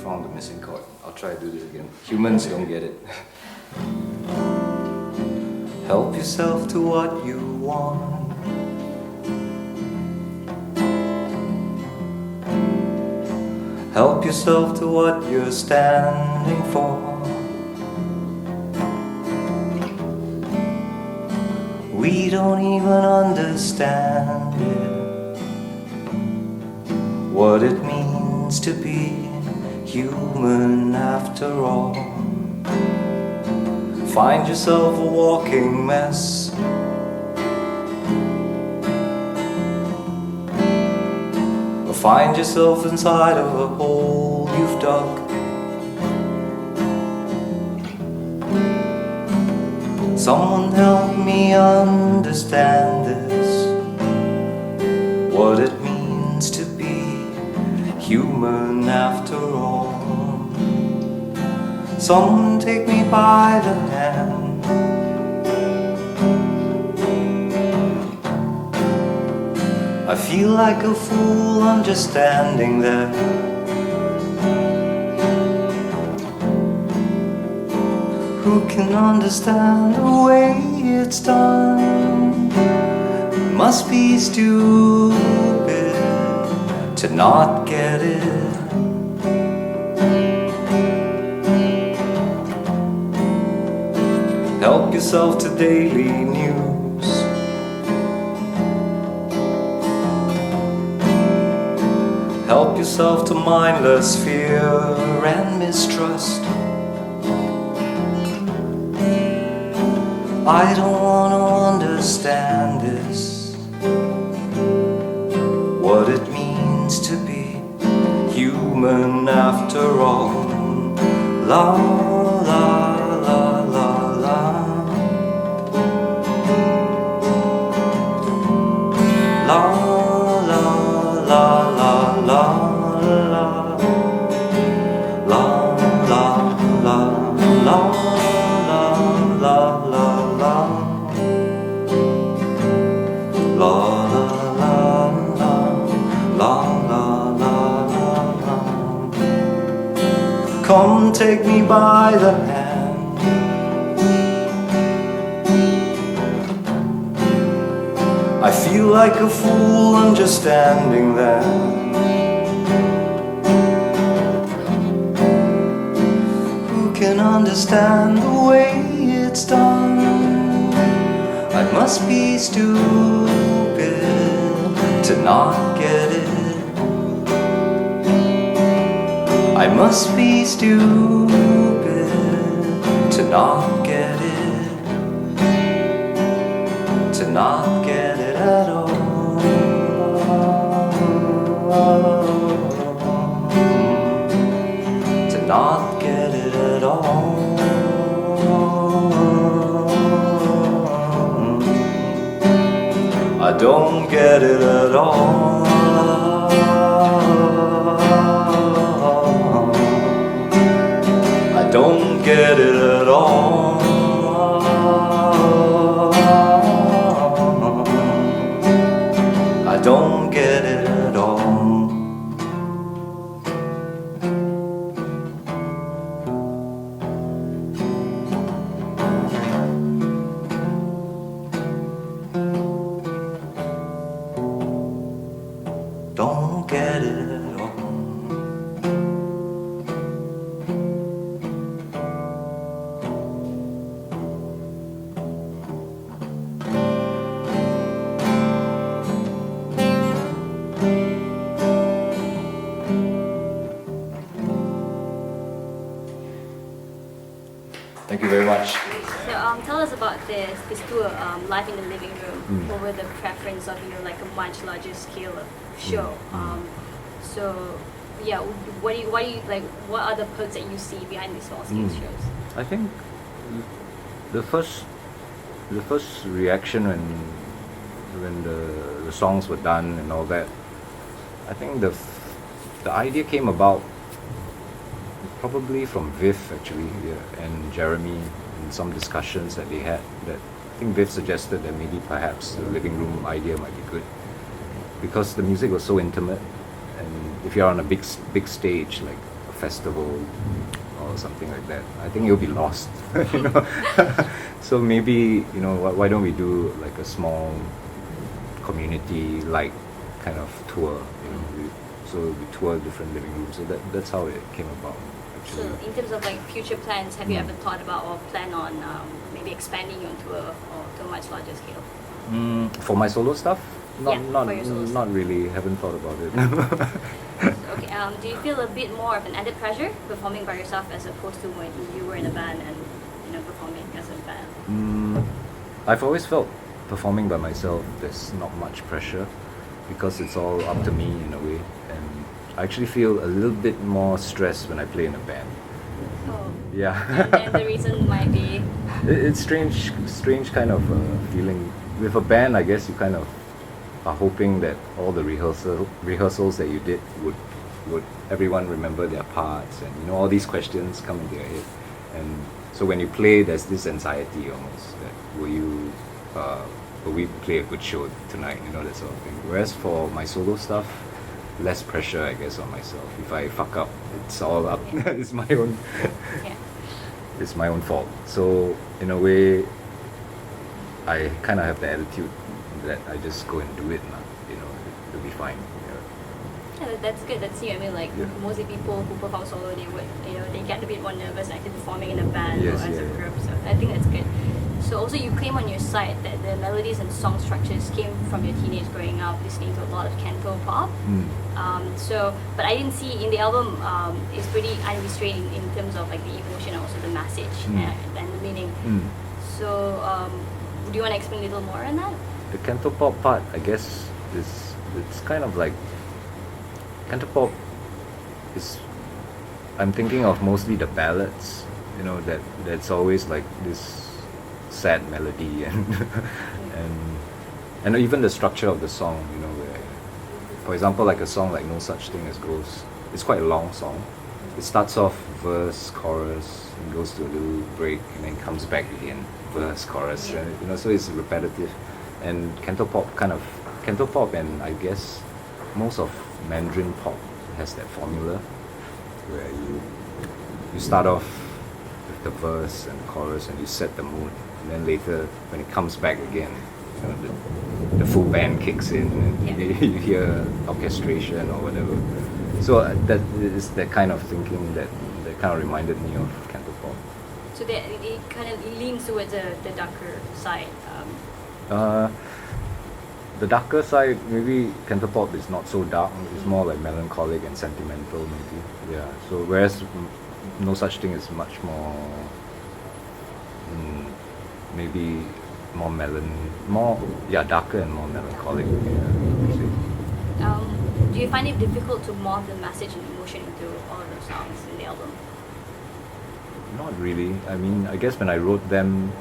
Found the missing chord. I'll try to do this again. Humans don't get it. Help yourself to what you want. Help yourself to what you're standing for. We don't even understand it, what it means to be human after all. Find yourself a walking mess. Or find yourself inside of a hole you've dug. Someone help me understand this, what it means to be human after all. Someone take me by the hand. I feel like a fool, I'm just standing there. Who can understand the way it's done? It must be stupid to not get it. Help yourself to daily news. Help yourself to mindless fear and mistrust. I don't want to understand this, what it means to be human after all. La la la la la. La la la la la la. La la la la. Come take me by the hand. I feel like a fool, I'm just standing there. Who can understand the way it's done? I must be stupid to not get it. I must be stupid to not get it, to not get it at all. To not get it at all. I don't get it at all. I don't get it at all. I don't get it at all. Don't get it at all. Thank you very much. So tell us about this tour, Live in the Living Room. What were the preference of like a much larger scale of show? So yeah, what do you like? What are the perks that you see behind these small scale shows? I think the first reaction when when the songs were done and all that, I think the idea came about probably from Viv actually, yeah, and Jeremy, in some discussions that they had. That I think Viv suggested that maybe perhaps the living room idea might be good because the music was so intimate, and if you're on a big stage like a festival or something like that, I think you'll be lost. You know, so maybe why don't we do like a small community like kind of tour? So we tour different living rooms. So that's how it came about. So in terms of like future plans, have you ever thought about or plan on maybe expanding your tour or to a much larger scale? For my solo stuff, For your solo stuff. not really. Haven't thought about it. Okay. Do you feel a bit more of an added pressure performing by yourself as opposed to when you were in a band and performing as a band? I've always felt performing by myself, there's not much pressure because it's all up to me in a way, and I actually feel a little bit more stressed when I play in a band. Oh. Yeah. And the reason might be. It's strange kind of feeling. With a band, I guess you kind of are hoping that all the rehearsals that you did would everyone remember their parts, and all these questions come into your head, and so when you play, there's this anxiety almost that will we play a good show tonight, that sort of thing. Whereas for my solo stuff, less pressure, I guess, on myself. If I fuck up, it's all up. Yeah. It's my own. Yeah. It's my own fault. So in a way, I kind of have the attitude that I just go and do it, it'll be fine. Yeah, that's good. That's you. I mean, like Yeah. mostly people who perform solo, they would, they get a bit more nervous actually performing in a band Yes, or as yeah, a yeah. group. So I think that's good. So also you claim on your site that the melodies and song structures came from your teenage growing up listening to a lot of canto pop. But I didn't see in the album it's pretty unrestrained in terms of like the emotion and also the message and the meaning. So do you want to explain a little more on that? The canto pop part, I guess, it's kind of like canto pop is. I'm thinking of mostly the ballads, that's always like this sad melody and even the structure of the song, where, for example, like a song like No Such Thing as Ghosts, it's quite a long song. It starts off verse, chorus, and goes to a little break, and then comes back again, verse, chorus, and so it's repetitive. And canto pop, and I guess most of Mandarin pop has that formula where you start off with the verse and chorus and you set the mood, and then later when it comes back again, the full band kicks in and you hear orchestration or whatever. So that is that kind of thinking that kind of reminded me of canto pop. So it kind of leans towards the darker side. The darker side, maybe canto pop is not so dark. It's more like melancholic and sentimental, maybe. Yeah. So whereas No Such Thing is much more, maybe more darker and more melancholic. Yeah. Do you find it difficult to morph the message and emotion into all of those songs in the album? Not really. I mean, I guess when I wrote them,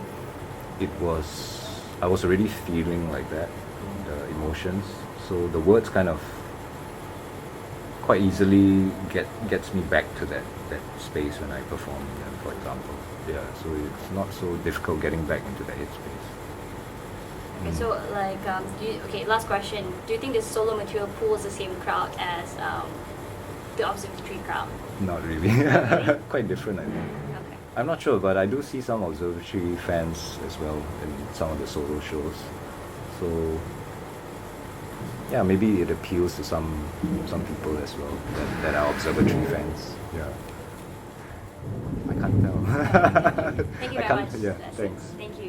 I was already feeling like that, the emotions. So the words kind of quite easily gets me back to that space when I perform them, for example. Yeah, so it's not so difficult getting back into that headspace. Okay, so like, last question. Do you think the solo material pulls the same crowd as the Observatory crowd? Not really. Quite different, I think. Okay. I'm not sure, but I do see some Observatory fans as well in some of the solo shows. So yeah, maybe it appeals to some people as well that are Observatory fans. Yeah. I can't tell. Thank you very much. Yeah, That's it. thanks. Thank you.